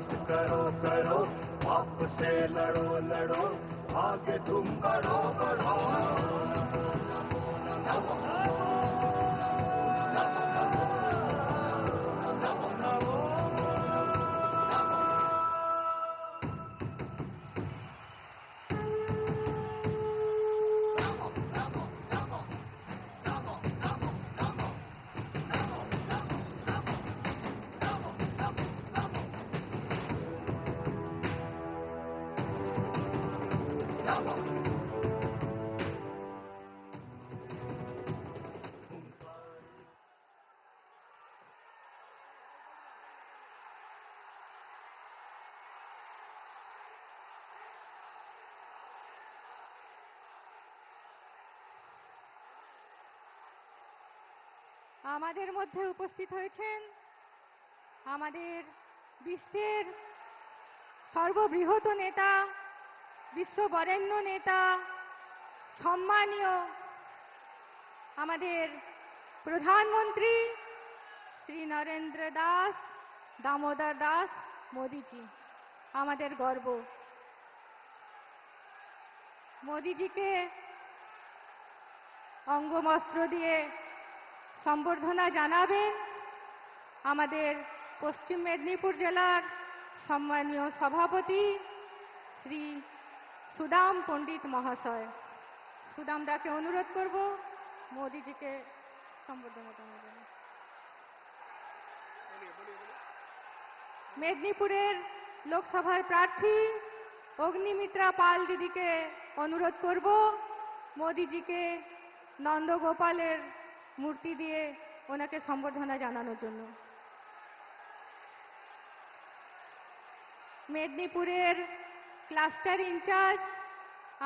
मत करो करो, पाप से लड़ो लड़ो, आगे तुम बढ़ो बढ़ो। আমাদের মধ্যে উপস্থিত হয়েছেন আমাদের বিশ্বের সর্ববৃহৎ নেতা, বিশ্ববরেণ্য নেতা, সম্মানীয় আমাদের প্রধানমন্ত্রী শ্রী নরেন্দ্র দাস দামোদর দাস মোদিজি, আমাদের গর্ব। মোদিজিকে অঙ্গবস্ত্র দিয়ে সম্বর্ধনা জানাবেন আমাদের পশ্চিম মেদিনীপুর জেলার সম্মানীয় সভাপতি শ্রী সুদাম পণ্ডিত মহাশয়। সুদামদাকে অনুরোধ করব মোদিজিকে সম্বর্ধনা জানানোর জন্য। মেদিনীপুরের লোকসভার প্রার্থী অগ্নিমিত্রা পাল দিদিকে অনুরোধ করব মোদিজিকে নন্দগোপালের মূর্তি দিয়ে ওনাকে সম্বর্ধনা জানানোর জন্য। মেদিনীপুরের ক্লাস্টার ইনচার্জ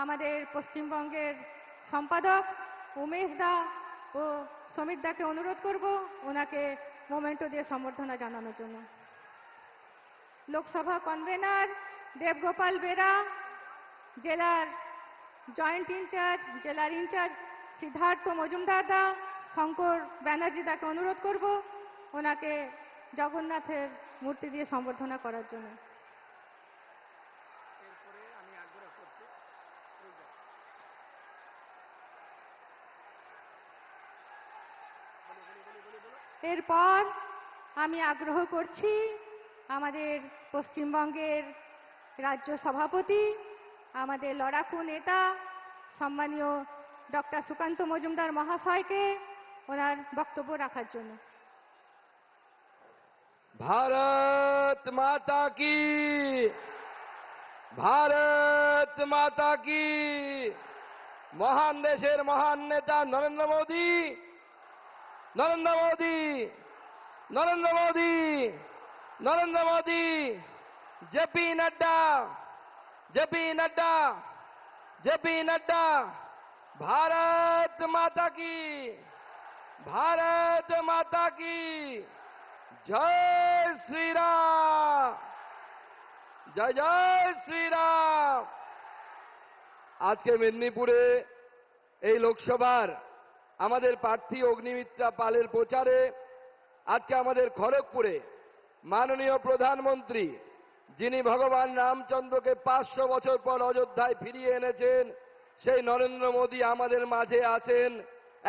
আমাদের পশ্চিমবঙ্গের সম্পাদক উমেশ দা ও সমিত দাকে অনুরোধ করব ওনাকে মোমেন্টো দিয়ে সম্বর্ধনা জানানোর জন্য। লোকসভা কনভেনার দেবগোপাল বেরা, জেলার জয়েন্ট ইনচার্জ, জেলার ইনচার্জ সিদ্ধার্থ মজুমদার দা, শঙ্কর ব্যানার্জি দাকে অনুরোধ করব ওনাকে জগন্নাথের মূর্তি দিয়ে সম্বর্ধনা করার জন্য। এরপর আমি আগ্রহ করছি আমাদের পশ্চিমবঙ্গের রাজ্য সভাপতি, আমাদের লড়াকু নেতা সম্মানীয় ডক্টর সুকান্ত মজুমদার মহাশয়কে ওনার বক্তব্য রাখার জন্য। भारत माता की, भारत माता की। महान देशेर महान नेता Narendra Modi, Narendra Modi, Narendra Modi, Narendra Modi, JP Nadda, JP Nadda, JP Nadda. Bharat माता की, भारत माता की। जय श्री राम, जय जय श्री राम। आज के मेदिनीपुरे এই লোকসভার আমাদের প্রার্থী অগ্নিমিত্রা পালের প্রচারে আজকে আমাদের খড়গপুরে মাননীয় প্রধানমন্ত্রী, যিনি ভগবান রামচন্দ্রকে 500 বছর পর অযোধ্যায় ফিরিয়ে এনেছেন, সেই নরেন্দ্র মোদী আমাদের মাঝে আছেন।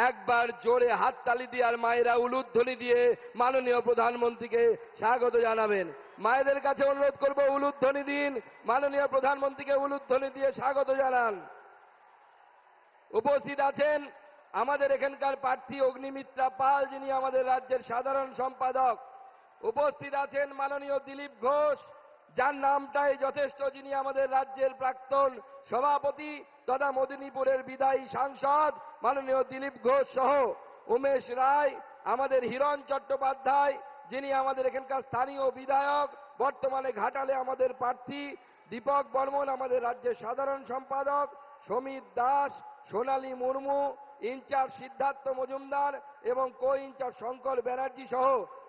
একবার জোরে হাততালি দিয়ে আর মায়েরা উলুধ্বনি দিয়ে মাননীয় প্রধানমন্ত্রীকে স্বাগত জানাবেন। মায়েদের কাছে অনুরোধ করব উলুধ্বনি দিন, মাননীয় প্রধানমন্ত্রীকে উলুধ্বনি দিয়ে স্বাগত জানান। উপস্থিত আছেন আমাদের এখানকার প্রার্থী অগ্নিমিত্রা পাল, যিনি আমাদের রাজ্যের সাধারণ সম্পাদক। উপস্থিত আছেন মাননীয় দিলীপ ঘোষ, যার নামটাই যথেষ্ট, যিনি আমাদের রাজ্যের প্রাক্তন সভাপতি তথা মেদিনীপুরের বিদায়ী সাংসদ মাননীয় দিলীপ ঘোষ সহ উমেশ রায়, আমাদের হিরণ চট্টোপাধ্যায়, যিনি আমাদের এখানকার স্থানীয় বিধায়ক, বর্তমানে ঘাটালে আমাদের প্রার্থী, দীপক বর্মন আমাদের রাজ্যের সাধারণ সম্পাদক, সমিত দাস, সোনালী মুর্মু, ইনচার্জ সিদ্ধার্থ মজুমদার এবং কো ইনচার্জ শঙ্কর ব্যানার্জি সহ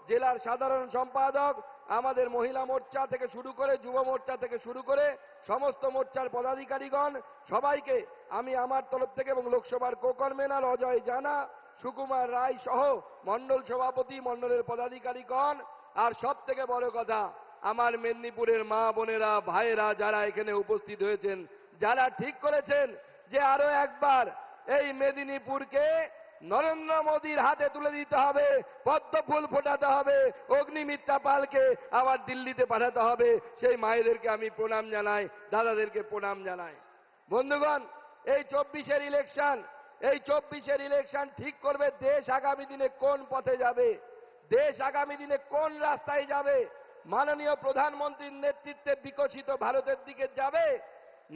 জেলার সাধারণ সম্পাদক, আমাদের মহিলা মোর্চা থেকে শুরু করে যুব মোর্চা থেকে শুরু করে সমস্ত মোর্চার পদাধিকারীগণ, সবাইকে আমি আমার তরফ থেকে এবং লোকসভার কো কনভেনার অজয় জানা, সুকুমার রায় সহ মণ্ডল সভাপতি, মণ্ডলের পদাধিকারীগণ, আর সব থেকে বড় কথা আমার মেদিনীপুরের মা বোনেরা ভাইয়েরা যারা এখানে উপস্থিত হয়েছেন, যারা ঠিক করেছেন যে আরো একবার এই মেদিনীপুরকে নরেন্দ্র মোদীর হাতে তুলে দিতে হবে, পদ্ম ফুল ফোটাতে হবে, অগ্নিমিত্রা পালকে আবার দিল্লিতে পাঠাতে হবে, সেই মায়েদেরকে আমি প্রণাম জানাই, দাদাদেরকে প্রণাম জানাই। বন্ধুগণ, এই 24-এর ইলেকশন ঠিক করবে দেশ আগামী দিনে কোন পথে যাবে, দেশ আগামী দিনে কোন রাস্তায় যাবে। মাননীয় প্রধানমন্ত্রীর নেতৃত্বে বিকশিত ভারতের দিকে যাবে,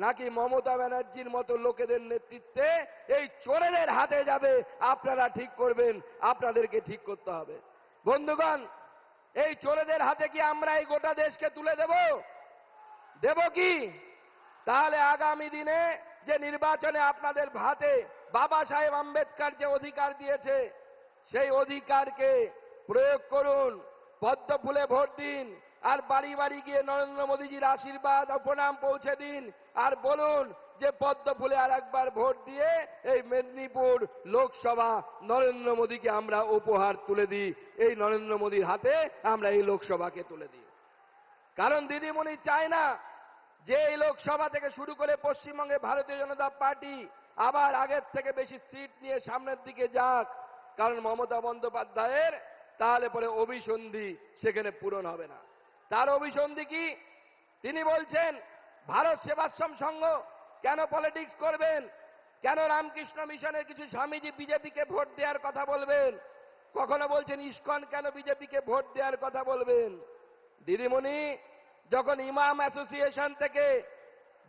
নাকি মমতা ব্যানার্জির মতো লোকেদের নেতৃত্বে এই চোরেদের হাতে যাবে। আপনারা ঠিক করবেন, আপনাদেরকে ঠিক করতে হবে। বন্ধুগণ, এই চোরেদের হাতে কি আমরা এই গোটা দেশকে তুলে দেব কি? তাহলে আগামী দিনে যে নির্বাচনে আপনাদের হাতে বাবা সাহেব আম্বেদকর যে অধিকার দিয়েছে, সেই অধিকারকে প্রয়োগ করুন, পদ্ম ফুলে ভোট দিন, আর বাড়ি বাড়ি গিয়ে নরেন্দ্র মোদীজির আশীর্বাদ ও প্রণাম পৌঁছে দিন, আর বলুন যে পদ্ম ফুলে আর একবার ভোট দিয়ে এই মেদিনীপুর লোকসভা নরেন্দ্র মোদীকে আমরা উপহার তুলে দিই, এই নরেন্দ্র মোদীর হাতে আমরা এই লোকসভাকে তুলে দিই। কারণ দিদিমণি চায় না যে এই লোকসভা থেকে শুরু করে পশ্চিমবঙ্গে ভারতীয় জনতা পার্টি আবার আগের থেকে বেশি সিট নিয়ে সামনের দিকে যাক। কারণ মমতা বন্দ্যোপাধ্যায়ের তাহলে পরে অভিসন্ধি সেখানে পূরণ হবে না। তার অভিসন্ধি কি? তিনি বলছেন ভারত সেবাশ্রম সংঘ কেন পলিটিক্স করবেন, কেন রামকৃষ্ণ মিশনের কিছু স্বামীজি বিজেপিকে ভোট দেওয়ার কথা বলবেন, কখনো বলছেন ইসকন কেন বিজেপিকে ভোট দেওয়ার কথা বলবেন। দিদিমণি, যখন ইমাম অ্যাসোসিয়েশন থেকে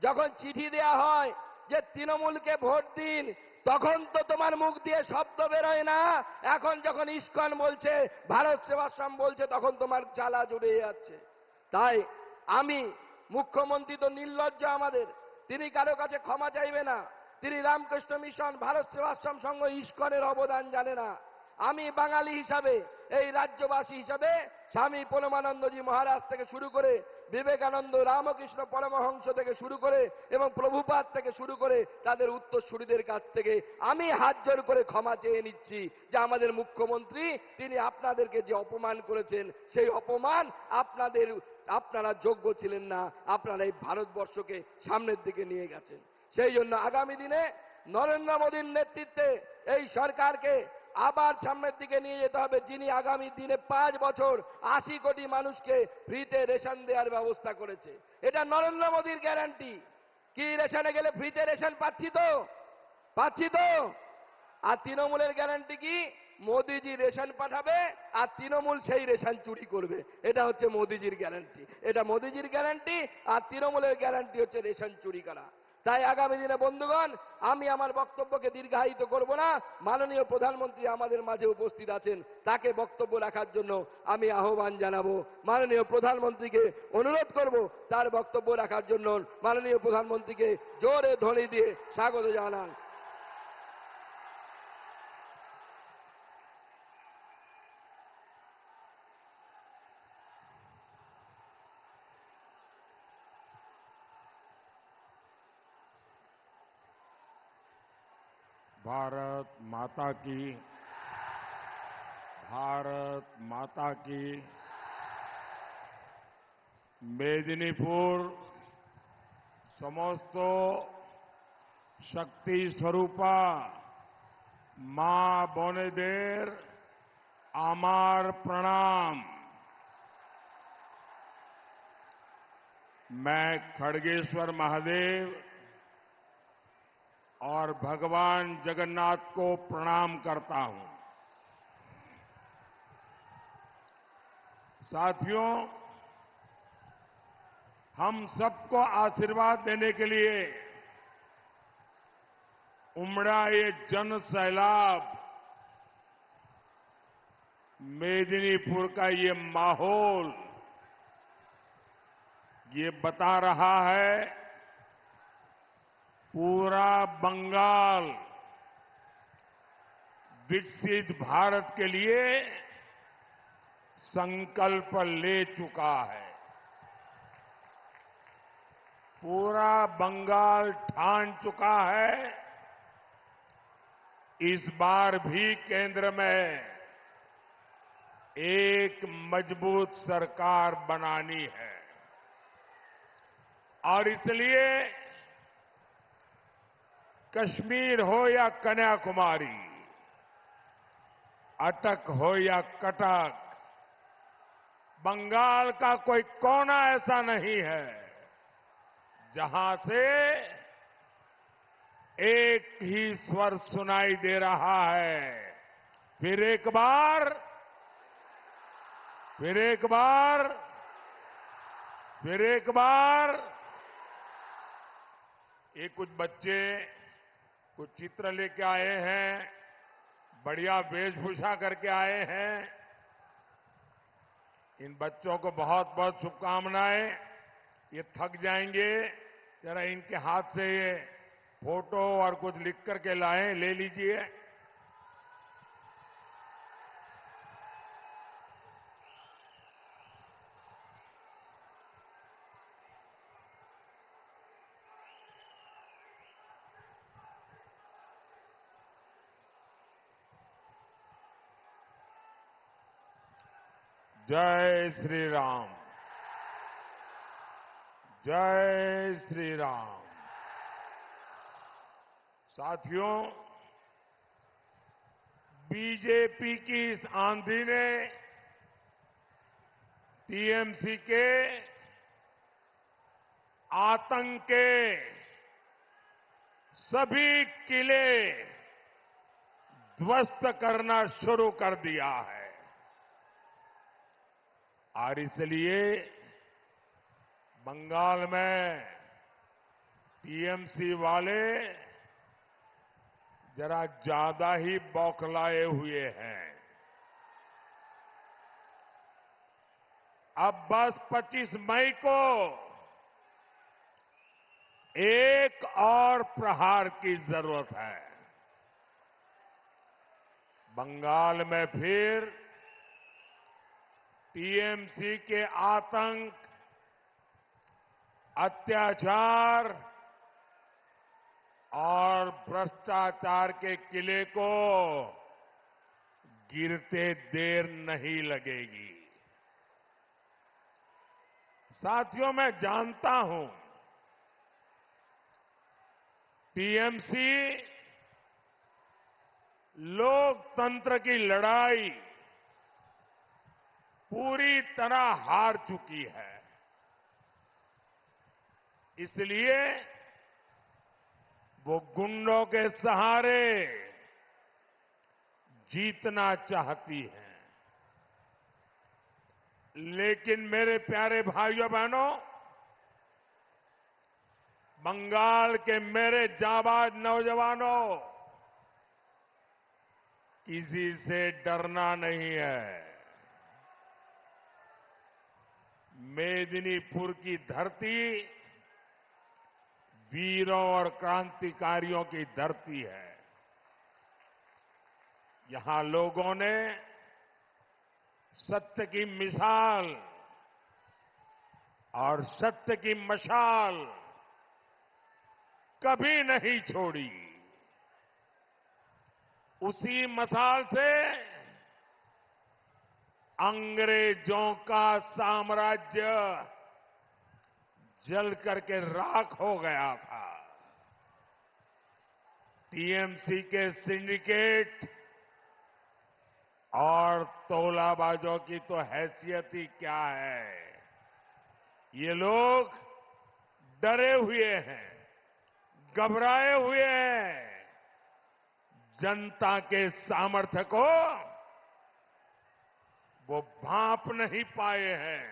যখন চিঠি দেয়া হয় যে তৃণমূলকে ভোট দিন, তখন তো তোমার মুখ দিয়ে শব্দ বেরোয় না। এখন যখন ইসকন বলছে, ভারত সেবাশ্রম বলছে, তখন তোমার জ্বালা জুড়ে যাচ্ছে। তাই আমি, মুখ্যমন্ত্রী তো নির্লজ্জ আমাদের, তিনি কারো কাছে ক্ষমা চাইবে না। তিনি রামকৃষ্ণ মিশন, ভারত সেবাশ্রম সংঘ, ইসকনের অবদান জানে না। আমি বাঙালি হিসাবে, এই রাজ্যবাসী হিসাবে স্বামী পরমানন্দজি মহারাজ থেকে শুরু করে বিবেকানন্দ, রামকৃষ্ণ পরমহংস থেকে শুরু করে এবং প্রভুপাদ থেকে শুরু করে তাদের উত্তরসূরিদের কাছ থেকে আমি হাত জোর করে ক্ষমা চেয়ে নিচ্ছি যে আমাদের মুখ্যমন্ত্রী তিনি আপনাদেরকে যে অপমান করেছেন, সেই অপমান আপনারা যোগ্য ছিলেন না। আপনারা এই ভারতবর্ষকে সামনের দিকে নিয়ে গেছেন। সেই জন্য আগামী দিনে নরেন্দ্র মোদীর নেতৃত্বে এই সরকারকে আবার সামনের দিকে নিয়ে যেতে হবে, যিনি আগামী দিনে 5 বছর 80 কোটি মানুষকে ফ্রিতে রেশন দেওয়ার ব্যবস্থা করেছে। এটা নরেন্দ্র মোদীর গ্যারান্টি। কি রেশনে গেলে ফ্রিতে রেশন পাচ্ছি তো? আর তৃণমূলের গ্যারান্টি কি? মোদিজি রেশন পাঠাবে আর তৃণমূল সেই রেশন চুরি করবে। এটা হচ্ছে মোদিজির গ্যারান্টি। এটা মোদিজির গ্যারান্টি, আর তৃণমূলের গ্যারান্টি হচ্ছে রেশন চুরি করা। তাই আগামী দিনে বন্ধুগণ, আমি আমার বক্তব্যকে দীর্ঘায়িত করব না। মাননীয় প্রধানমন্ত্রী আমাদের মাঝে উপস্থিত আছেন, তাকে বক্তব্য রাখার জন্য আমি আহ্বান জানাবো। মাননীয় প্রধানমন্ত্রীকে অনুরোধ করব তার বক্তব্য রাখার জন্য। মাননীয় প্রধানমন্ত্রীকে জোরে ধ্বনি দিয়ে স্বাগত জানান। भारत माता की मेदिनीपुर समस्त शक्ति स्वरूपा मां बोनेदेर आमार प्रणाम। मैं खड़गेश्वर महादेव और भगवान जगन्नाथ को प्रणाम करता हूं। साथियों, हम सबको आशीर्वाद देने के लिए उमड़ा ये जन सैलाब, मेदिनीपुर का ये माहौल ये बता रहा है पूरा बंगाल विकसित भारत के लिए संकल्प ले चुका है। पूरा बंगाल ठान चुका है इस बार भी केंद्र में एक मजबूत सरकार बनानी है और इसलिए कश्मीर हो या कन्याकुमारी, अटक हो या कटक, बंगाल का कोई कोना ऐसा नहीं है जहां से एक ही स्वर सुनाई दे रहा है। फिर एक बार, फिर एक बार, फिर एक बार। ये कुछ बच्चे कुछ चित्र लेके आए हैं, बढ़िया वेशभूषा करके आए हैं। इन बच्चों को बहुत बहुत शुभकामनाएं। ये थक जाएंगे, जरा इनके हाथ से ये फोटो और कुछ लिख करके लाएं, ले लीजिए। जय श्री राम, जय श्री राम। साथियों, बीजेपी की इस आंधी ने टीएमसी के आतंक के सभी किले ध्वस्त करना शुरू कर दिया है और इसलिए बंगाल में टीएमसी वाले जरा ज्यादा ही बौखलाए हुए हैं। अब बस 25 मई को एक और प्रहार की जरूरत है। बंगाल में फिर टीएमसी के आतंक, अत्याचार और भ्रष्टाचार के किले को गिरते देर नहीं लगेगी। साथियों, मैं जानता हूं टीएमसी लोकतंत्र की लड़ाई पूरी तरह हार चुकी है। इसलिए वो गुंडों के सहारे जीतना चाहती है। लेकिन मेरे प्यारे भाइयों बहनों, बंगाल के मेरे जाबाज नौजवानों, किसी से डरना नहीं है। मेदिनीपुर की धरती वीरों और क्रांतिकारियों की धरती है। यहां लोगों ने सत्य की मिसाल और सत्य की मशाल कभी नहीं छोड़ी। उसी मशाल से अंग्रेजों का साम्राज्य जल करके राख हो गया था। टीएमसी के सिंडिकेट और तौलाबाजों की तो हैसियत ही क्या है। ये लोग डरे हुए हैं, घबराए हुए हैं। जनता के सामर्थ्य को वो भांप नहीं पाए हैं,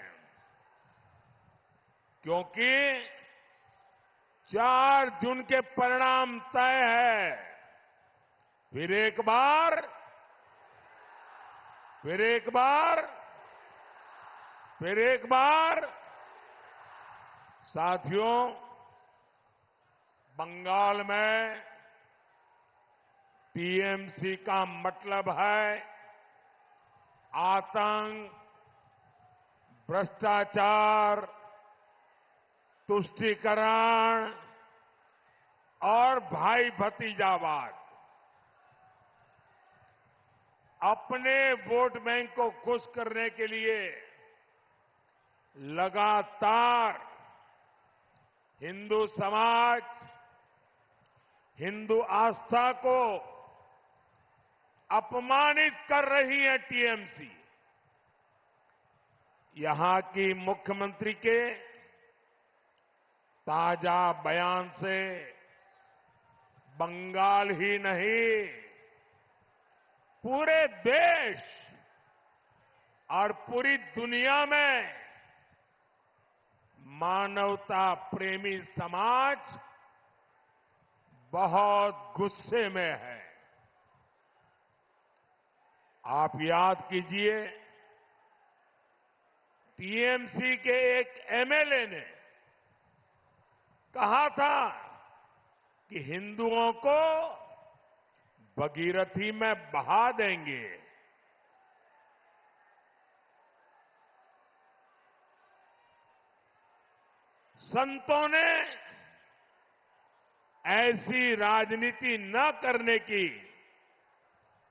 क्योंकि 4 जून के परिणाम तय है। फिर एक बार, फिर एक बार, फिर एक बार। साथियों, बंगाल में टीएमसी का मतलब है आतंक, भ्रष्टाचार, तुष्टीकरण और भाई भतीजावाद। अपने वोट बैंक को खुश करने के लिए लगातार हिंदू समाज, हिंदू आस्था को अपमानित कर रही है टीएमसी। यहां की मुख्यमंत्री के ताजा बयान से बंगाल ही नहीं, पूरे देश और पूरी दुनिया में मानवता प्रेमी समाज बहुत गुस्से में है। आप याद कीजिए, टीएमसी के एक एमएलए ने कहा था कि हिंदुओं को भगीरथी में बहा देंगे। संतों ने ऐसी राजनीति न करने की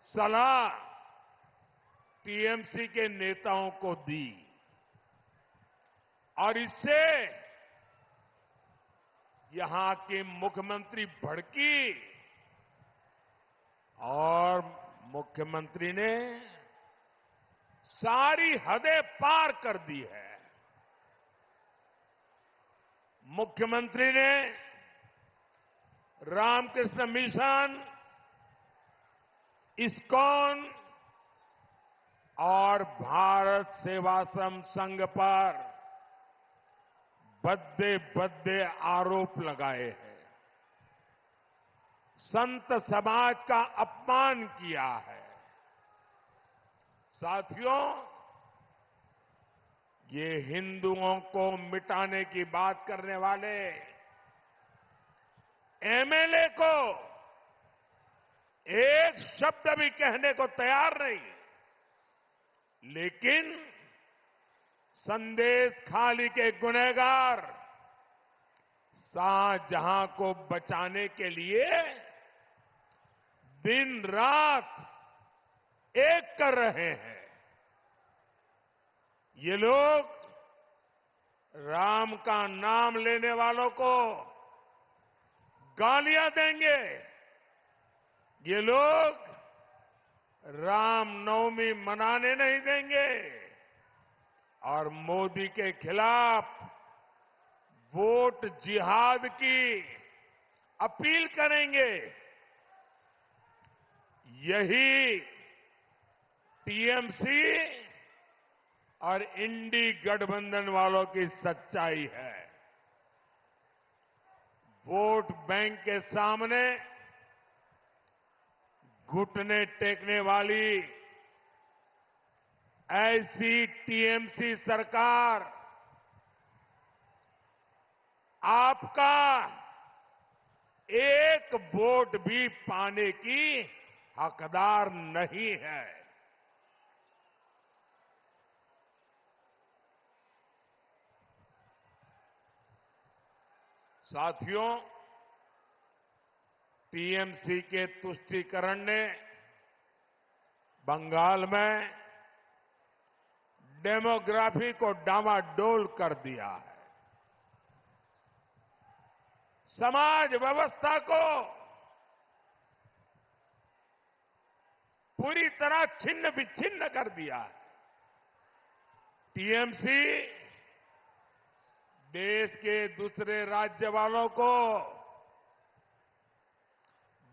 सलाह टीएमसी के नेताओं को दी और इससे यहां की मुख्यमंत्री भड़की और मुख्यमंत्री ने सारी हदें पार कर दी है। मुख्यमंत्री ने रामकृष्ण मिशन, इस्कॉन और भारत सेवाश्रम संघ पर भद्दे भद्दे आरोप लगाए हैं, संत समाज का अपमान किया है। साथियों, ये हिंदुओं को मिटाने की बात करने वाले एमएलए को एक शब्द भी कहने को तैयार नहीं, लेकिन संदेश खाली के गुनहगार शाहजहां को बचाने के लिए दिन रात एक कर रहे हैं। ये लोग राम का नाम लेने वालों को गालियां देंगे। ये लोग रामनवमी मनाने नहीं देंगे और मोदी के खिलाफ वोट जिहाद की अपील करेंगे। यही टीएमसी और इंडी गठबंधन वालों की सच्चाई है। वोट बैंक के सामने घुटने टेकने वाली ऐसी टीएमसी सरकार आपका एक वोट भी पाने की हकदार नहीं है। साथियों, टीएमसी के तुष्टीकरण ने बंगाल में डेमोग्राफी को डामाडोल कर दिया है। समाज व्यवस्था को पूरी तरह छिन्न विच्छिन्न कर दिया है। टीएमसी देश के दूसरे राज्य वालों को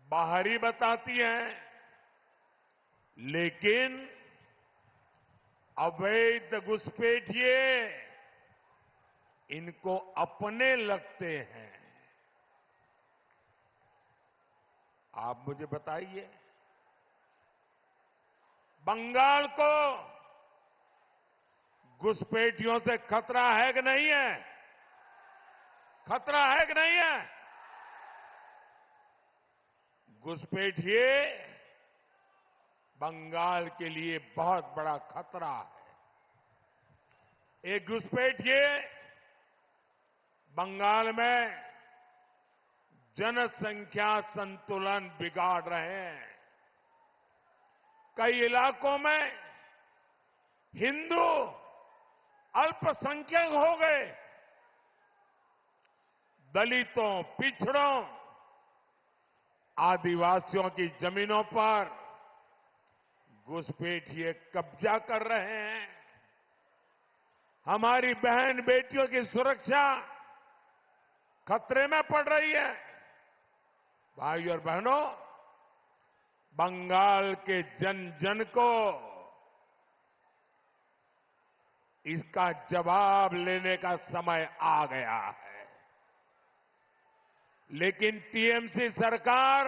बाहरी बताती है, लेकिन अवैध घुसपैठिए इनको अपने लगते हैं। आप मुझे बताइए, बंगाल को घुसपैठियों से खतरा है कि नहीं है? खतरा है कि नहीं है? घुसपैठिए बंगाल के लिए बहुत बड़ा खतरा है। एक घुसपैठिए बंगाल में जनसंख्या संतुलन बिगाड़ रहे हैं। कई इलाकों में हिंदू अल्पसंख्यक हो गए। दलितों, पिछड़ों, आदिवासियों की जमीनों पर घुसपैठिए कब्जा कर रहे हैं। हमारी बहन बेटियों की सुरक्षा खतरे में पड़ रही है। भाइयों और बहनों, बंगाल के जन जन को इसका जवाब लेने का समय आ गया है। लेकिन टीएमसी सरकार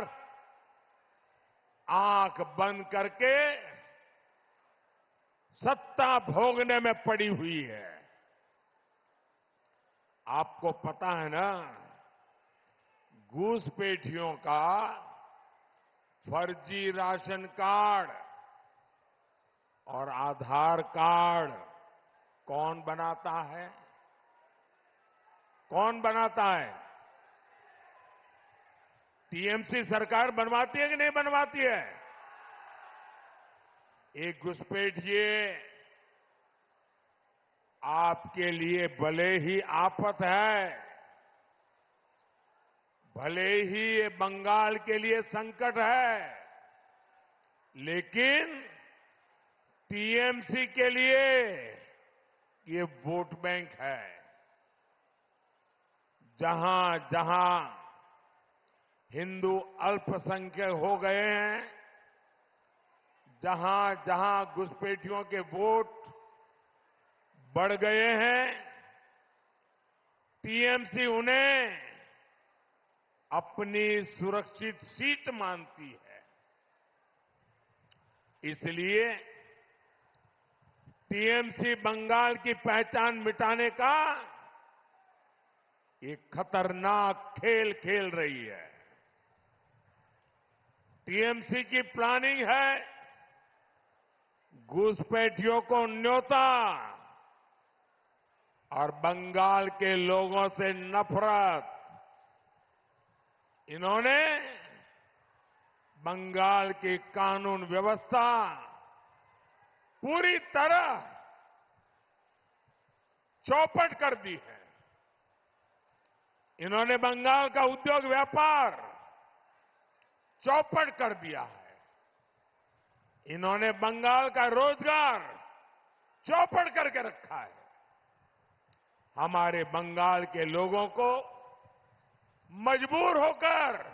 आंख बंद करके सत्ता भोगने में पड़ी हुई है। आपको पता है ना, घूसपैठियों का फर्जी राशन कार्ड और आधार कार्ड कौन बनाता है? कौन बनाता है? टीएमसी सरकार बनवाती है कि नहीं बनवाती है? एक घुसपैठिए आपके लिए भले ही आफत है, भले ही ये बंगाल के लिए संकट है, लेकिन टीएमसी के लिए ये वोट बैंक है। जहां जहां हिंदू अल्पसंख्यक हो गए हैं, जहां जहां घुसपैठियों के वोट बढ़ गए हैं, टीएमसी उन्हें अपनी सुरक्षित सीट मानती है। इसलिए टीएमसी बंगाल की पहचान मिटाने का एक खतरनाक खेल खेल रही है। टीएमसी की प्लानिंग है घुसपैठियों को न्योता और बंगाल के लोगों से नफरत। इन्होंने बंगाल की कानून व्यवस्था पूरी तरह चौपट कर दी है। इन्होंने बंगाल का उद्योग व्यापार चौपट कर दिया है। इन्होंने बंगाल का रोजगार चौपट करके रखा है। हमारे बंगाल के लोगों को मजबूर होकर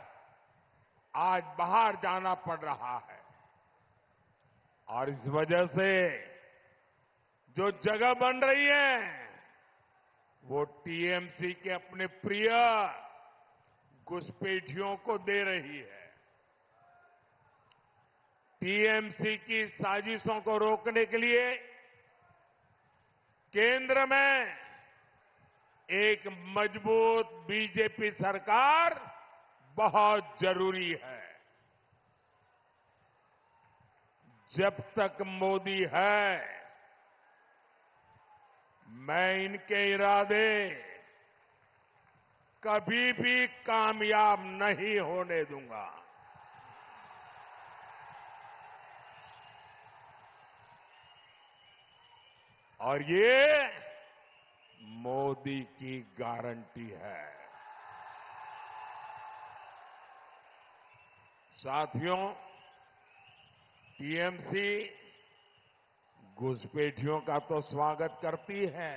आज बाहर जाना पड़ रहा है और इस वजह से जो जगह बन रही है वो टीएमसी के अपने प्रिय घुसपैठियों को दे रही है। टीएमसी की साजिशों को रोकने के लिए केंद्र में एक मजबूत बीजेपी सरकार बहुत जरूरी है। जब तक मोदी है, मैं इनके इरादे कभी भी कामयाब नहीं होने दूंगा। और ये मोदी की गारंटी है। साथियों, टीएमसी घुसपैठियों का तो स्वागत करती है,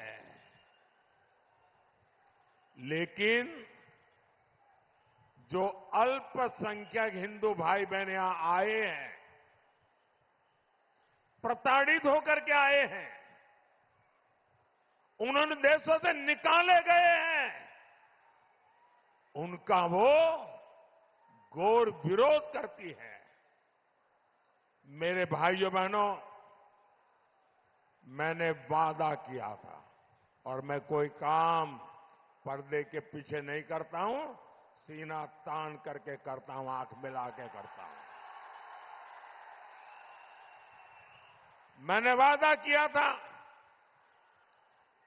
लेकिन जो अल्पसंख्यक हिंदू भाई बहन यहां आए हैं, प्रताड़ित होकर के आए हैं, उन्होंने देशों से निकाले गए हैं, उनका वो घोर विरोध करती है। मेरे भाइयों बहनों, मैंने वादा किया था और मैं कोई काम पर्दे के पीछे नहीं करता हूं, सीना तान करके करता हूं, आंख मिला के करता हूं। मैंने वादा किया था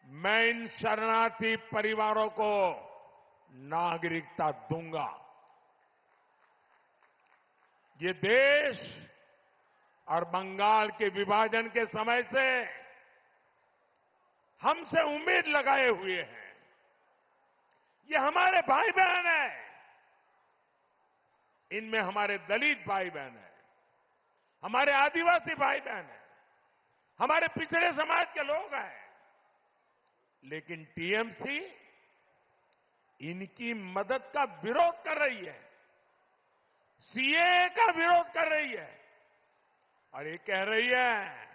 मैं इन शरणार्थी परिवारों को नागरिकता दूंगा। ये देश और बंगाल के विभाजन के समय से हमसे उम्मीद लगाए हुए हैं। ये हमारे भाई बहन हैं। इनमें हमारे दलित भाई बहन हैं, हमारे आदिवासी भाई बहन हैं, हमारे पिछड़े समाज के लोग हैं। लेकिन टीएमसी इनकी मदद का विरोध कर रही है, सीएए का विरोध कर रही है और ये कह रही है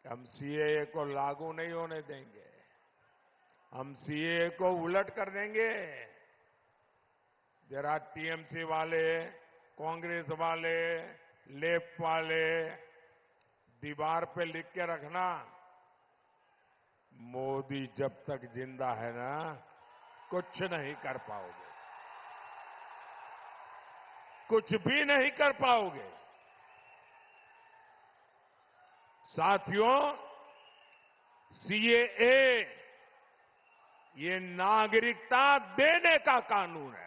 कि हम सीएए को लागू नहीं होने देंगे, हम सीएए को उलट कर देंगे। जरा टीएमसी वाले, कांग्रेस वाले, लेफ्ट वाले दीवार पे लिख के रखना, मोदी जब तक जिंदा है ना कुछ नहीं कर पाओगे, कुछ भी नहीं कर पाओगे। साथियों, सीएए ये नागरिकता देने का कानून है।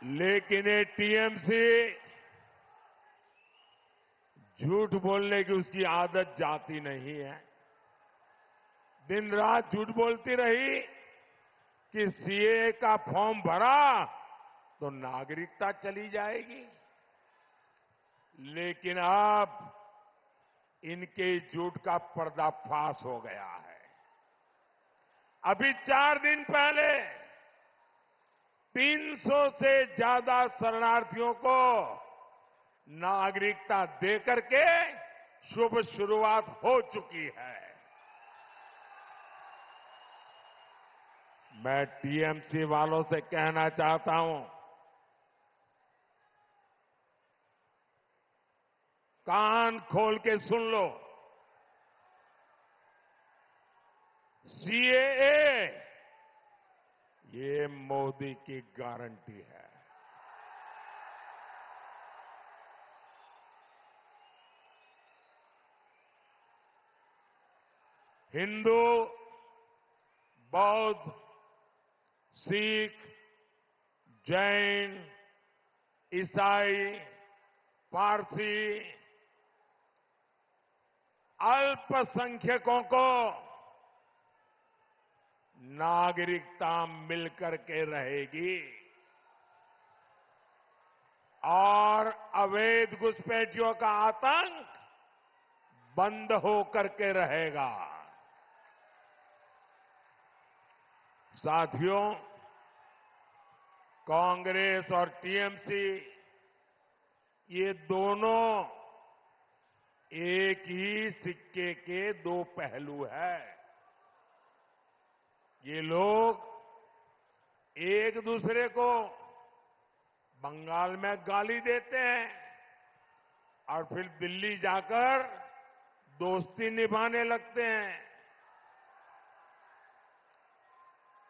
लेकिन ये टीएमसी झूठ बोलने की उसकी आदत जाती नहीं है। दिन रात झूठ बोलती रही कि सीएए का फॉर्म भरा तो नागरिकता चली जाएगी। लेकिन अब इनके झूठ का पर्दाफाश हो गया है। अभी 4 दिन पहले 300 से ज्यादा शरणार्थियों को नागरिकता देकर के शुभ शुरुआत हो चुकी है। मैं टीएमसी वालों से कहना चाहता हूं, कान खोल के सुन लो, सीएए ये मोदी की गारंटी है। हिंदू, बौद्ध, सिख, जैन, ईसाई, पारसी, अल्पसंख्यकों को नागरिकता मिलकर के रहेगी और अवैध घुसपैठियों का आतंक बंद होकर के रहेगा। साथियों, कांग्रेस और टीएमसी ये दोनों एक ही सिक्के के 2 पहलू हैं। ये लोग एक दूसरे को बंगाल में गाली देते हैं और फिर दिल्ली जाकर दोस्ती निभाने लगते हैं।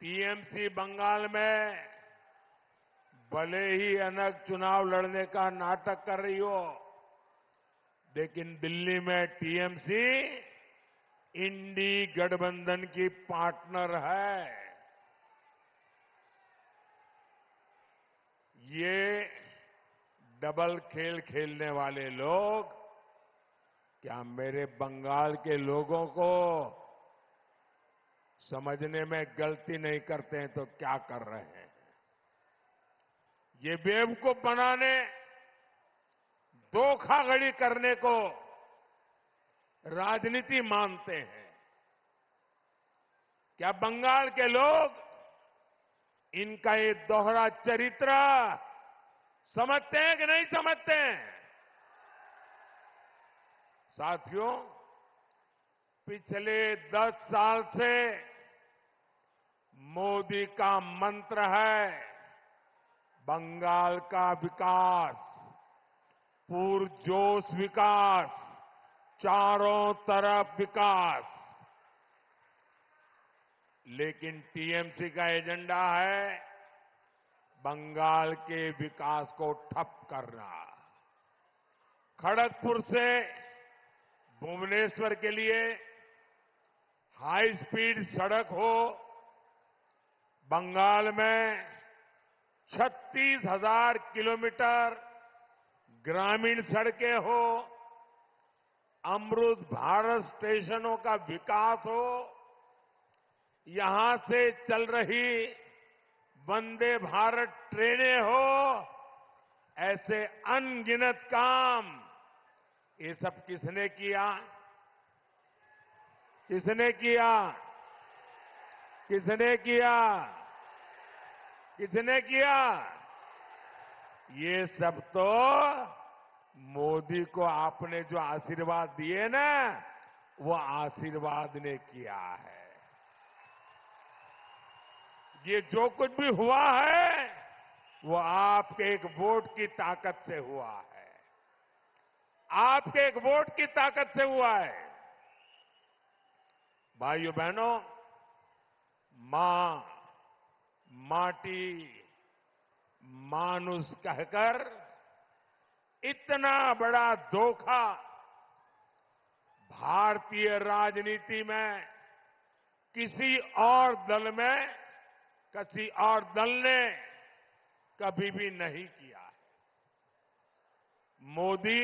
टीएमसी बंगाल में भले ही अनग चुनाव लड़ने का नाटक कर रही हो, लेकिन दिल्ली में टीएमसी इंडी गठबंधन की पार्टनर है। ये डबल खेल खेलने वाले लोग क्या मेरे बंगाल के लोगों को समझने में गलती नहीं करते हैं तो क्या कर रहे हैं? ये बेवकूफ बनाने, धोखाधड़ी करने को राजनीति मानते हैं। क्या बंगाल के लोग इनका ये दोहरा चरित्र समझते हैं कि नहीं समझते हैं? साथियों, पिछले 10 साल से मोदी का मंत्र है बंगाल का विकास, पुरजोश विकास, चारों तरफ विकास। लेकिन टीएमसी का एजेंडा है बंगाल के विकास को ठप करना, खड़गपुर से भुवनेश्वर के लिए हाई स्पीड सड़क हो, बंगाल में 36,000 किलोमीटर ग्रामीण सड़कें हो, अमृत भारत स्टेशनों का विकास हो, यहां से चल रही वंदे भारत ट्रेनें हो, ऐसे अनगिनत काम ये सब किसने किया? किसने किया? किसने किया? किसने किया? ये सब तो मोदी को आपने जो आशीर्वाद दिए ना, वो आशीर्वाद ने किया है। ये जो कुछ भी हुआ है वो आपके एक वोट की ताकत से हुआ है। आपके एक वोट की ताकत से हुआ है। भाइयों बहनों, मां, माटी, मानुष कहकर इतना बड़ा धोखा भारतीय राजनीति में किसी और दल में, किसी और दल ने कभी भी नहीं किया है। मोदी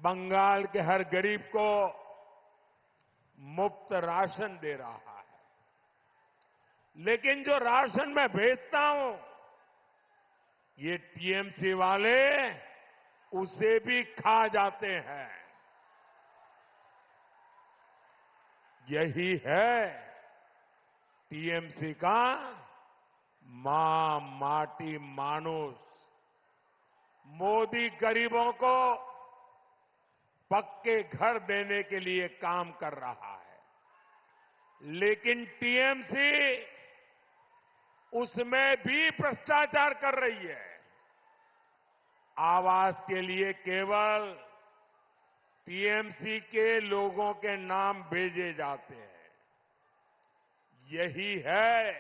बंगाल के हर गरीब को मुफ्त राशन दे रहा है, लेकिन जो राशन मैं भेजता हूं, ये टीएमसी वाले उसे भी खा जाते हैं। यही है टीएमसी का मां, माटी, मानुष। मोदी गरीबों को पक्के घर देने के लिए काम कर रहा है, लेकिन टीएमसी उसमें भी भ्रष्टाचार कर रही है। आवास के लिए केवल टीएमसी के लोगों के नाम भेजे जाते हैं। यही है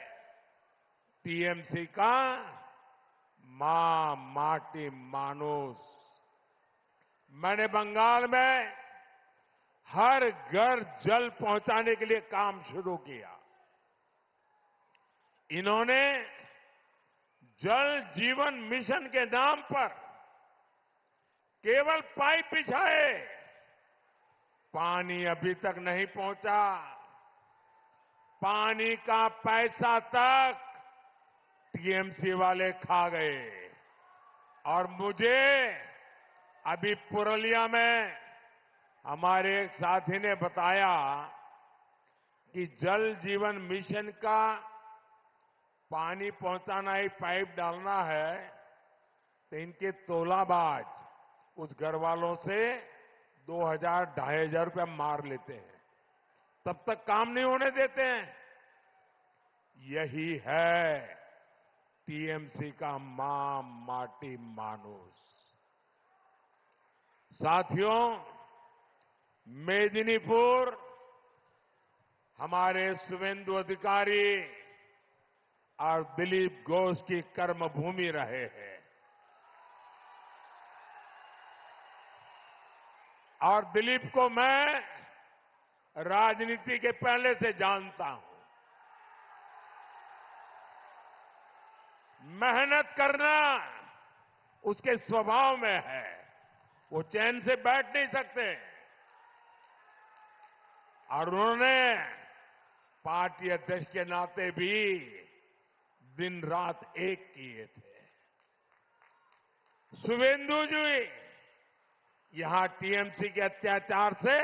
टीएमसी का मां, माटी, मानुष। मैंने बंगाल में हर घर जल पहुंचाने के लिए काम शुरू किया। इन्होंने जल जीवन मिशन के नाम पर केवल पाइप बिछाए, पानी अभी तक नहीं पहुंचा। पानी का पैसा तक टीएमसी वाले खा गए। और मुझे अभी पुरुलिया में हमारे एक साथी ने बताया कि जल जीवन मिशन का पानी पहुंचाना ही, पाइप डालना है, तो इनके तोलाबाज उस घर वालों से 2,000-2,500 रुपया मार लेते हैं, तब तक काम नहीं होने देते हैं। यही है टीएमसी का मां, माटी, मानुष। साथियों, मेदिनीपुर हमारे शुभेंदु अधिकारी और दिलीप घोष की कर्मभूमि रहे हैं। और दिलीप को मैं राजनीति के पहले से जानता हूं। मेहनत करना उसके स्वभाव में है, वो चैन से बैठ नहीं सकते। और उन्होंने पार्टी अध्यक्ष के नाते भी दिन रात एक किए थे। शुभेंदु जी यहां टीएमसी के अत्याचार से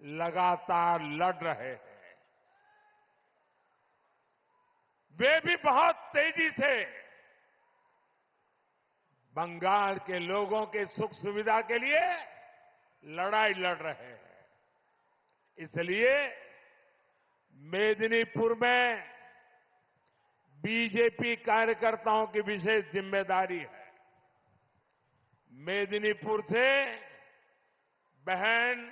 लगातार लड़ रहे हैं। वे भी बहुत तेजी से बंगाल के लोगों के सुख सुविधा के लिए लड़ाई लड़ रहे हैं। इसलिए मेदिनीपुर में बीजेपी कार्यकर्ताओं की विशेष जिम्मेदारी है। मेदिनीपुर से बहन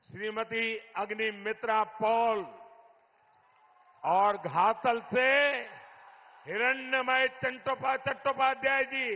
श्रीमती अग्निमित्रा पॉल और घातल से हिरण्यमय चट्टोपाध्याय जी